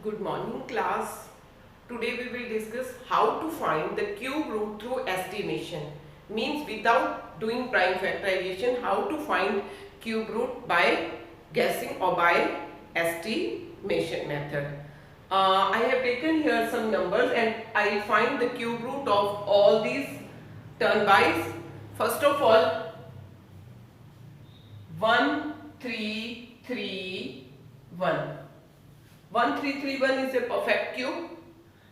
Good morning class. Today we will discuss how to find the cube root through estimation. Means without doing prime factorization, how to find cube root by guessing or by estimation method. I have taken here some numbers and I will find the cube root of all these turnbys. First of all, 1 3 3 1. 1331 is a perfect cube,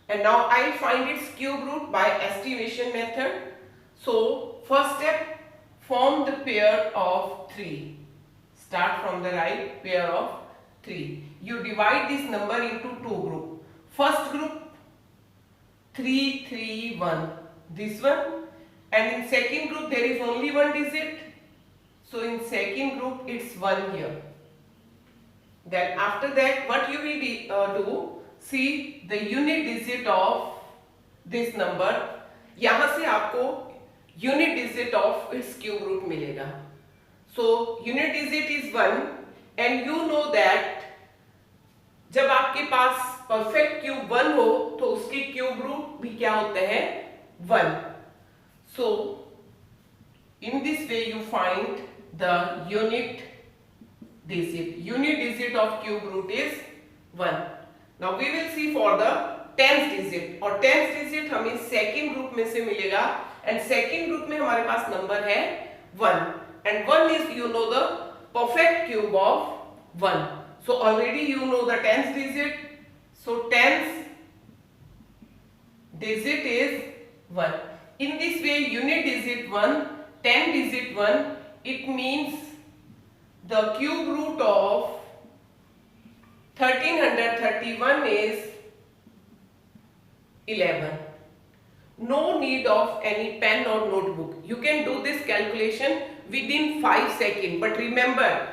and now I will find its cube root by estimation method. So first step, form the pair of 3. Start from the right, pair of 3. You divide this number into two groups. First group 3 3 1, this one, and in second group there is only one digit. So in second group it's 1 here. Then after that what you will do, see the unit digit of this number. यहाँ से आपको unit digit of its cube root मिलेगा. So unit digit is 1 and you know that जब आपके पास perfect cube 1 हो तो उसके cube root भी क्या होते हैं 1. So in this way you find the unit digit. Unit digit of cube root is 1. Now we will see for the tens digit, और tens digit हमें second group में से मिलेगा and second group में हमारे पास number है 1 and 1 is you know the perfect cube of 1. So already you know the tens digit. So tens digit is 1. In this way unit digit 1, 10 digit 1, it means the cube root of 1331 is 11. No need of any pen or notebook. You can do this calculation within 5 seconds. But remember,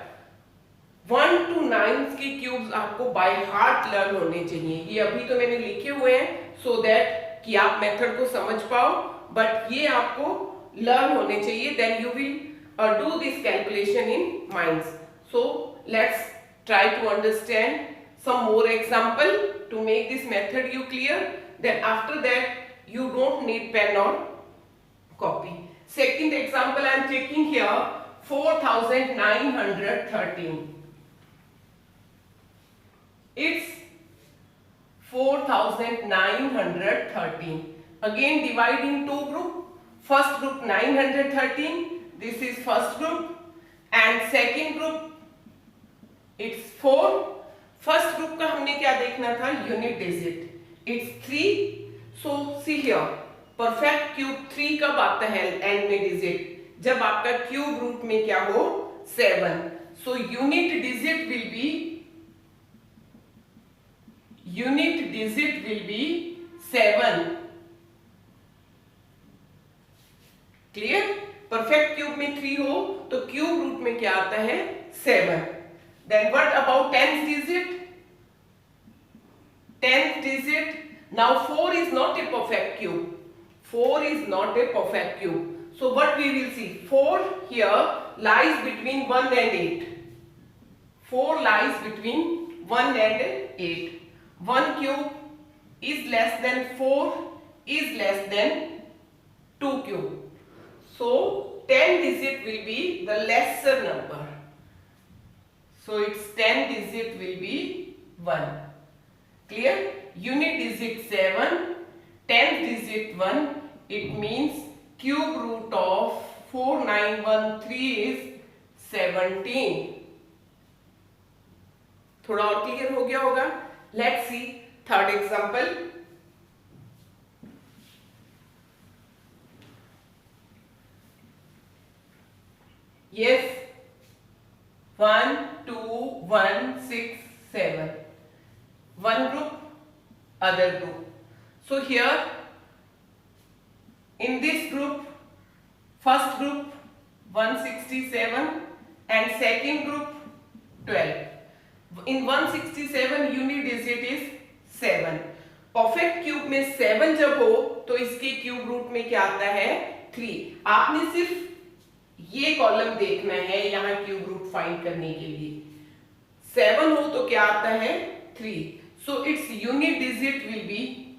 1 to 9 की cubes आपको by heart learn होने चाहिए. ये अभी तो मैंने लिखे हुए हैं so that कि आप मेथड को समझ पाओ. But ये आपको learn होने चाहिए. Then you will do this calculation in minds. So let's try to understand some more example to make this method you clear. Then after that you don't need pen or copy. Second example I am taking here 4913. It's 4913. Again divide in two group. First group 913. This is first group and second group it's 4. First group का हमने क्या देखना था unit digit. It's 3. So see here perfect cube 3 कब आता है end में digit जब आपका cube root में क्या हो 7. So unit digit will be 7. Clear? Perfect cube में 3 हो तो क्यूब रूट में क्या आता है 7. Then what about tens digit? Tens digit. Now 4 is not a perfect cube. 4 is not a perfect cube. So what we will see? 4 here lies between 1 and 8. 4 lies between 1 and 8. 1 cube is less than 4 is less than 2 cube. So 10 digit will be the lesser number. So its 10 digit will be 1. Clear? Unit digit 7, 10 digit 1. It means cube root of 4913 is 17. थोड़ा और clear हो गया होगा. Let's see third example. Yes, 1 2 1 6 7. One group, other group. So here in this group, first group 167 and second group 12. In 167 unit digit is 7. Perfect cube में 7 जब हो तो इसके क्यूब रूट में क्या आता है 3. आपने सिर्फ ये कॉलम देखना है यहाँ क्यूब रूट फाइंड करने के लिए. 7 हो तो क्या आता है 3. So its unit digit will be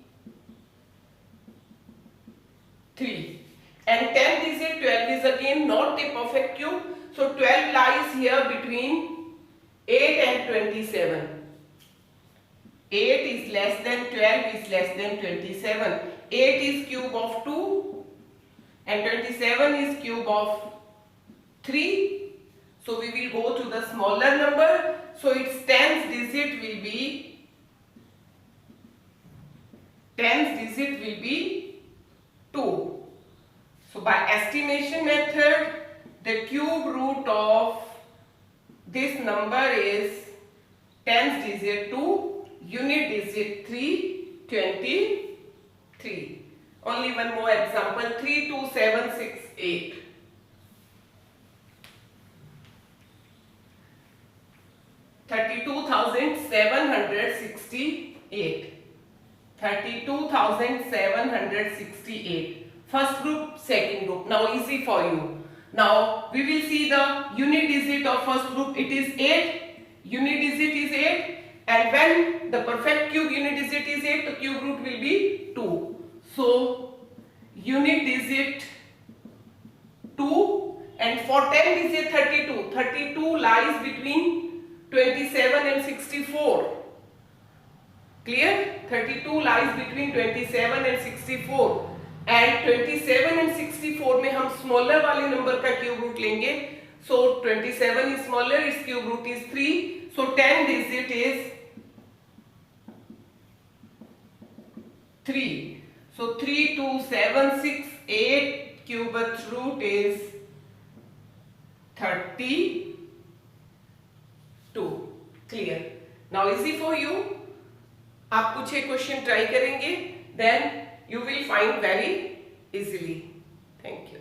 3. And 10 digit 12 is again not a perfect cube. So 12 lies here between 8 and 27. 8 is less than 12 is less than 27. 8 is cube of 2 and 27 is cube of 3. So we will go to the smaller number. So its tens digit will be 2. So by estimation method, the cube root of this number is tens digit 2, unit digit 3, 23. Only one more example, 32768. 32,768. 32,768. First group, second group. Now easy for you. Now we will see the unit digit of first group. It is 8. Unit digit is 8. And when the perfect cube unit digit is 8, the cube root will be 2. So unit digit 2. And for 10 digit 32. 32 lies between 27 and 64. Clear? 32 lies between 27 and 64. And 27 and 64 में हम smaller वाले number का cube root लेंगे. So 27 is smaller, its cube root is 3. So 10 digit is 3. So 32768 cubed root is 32. Clear? Now easy for you. आप कुछ एक question try करेंगे, then you will find very easily. Thank you.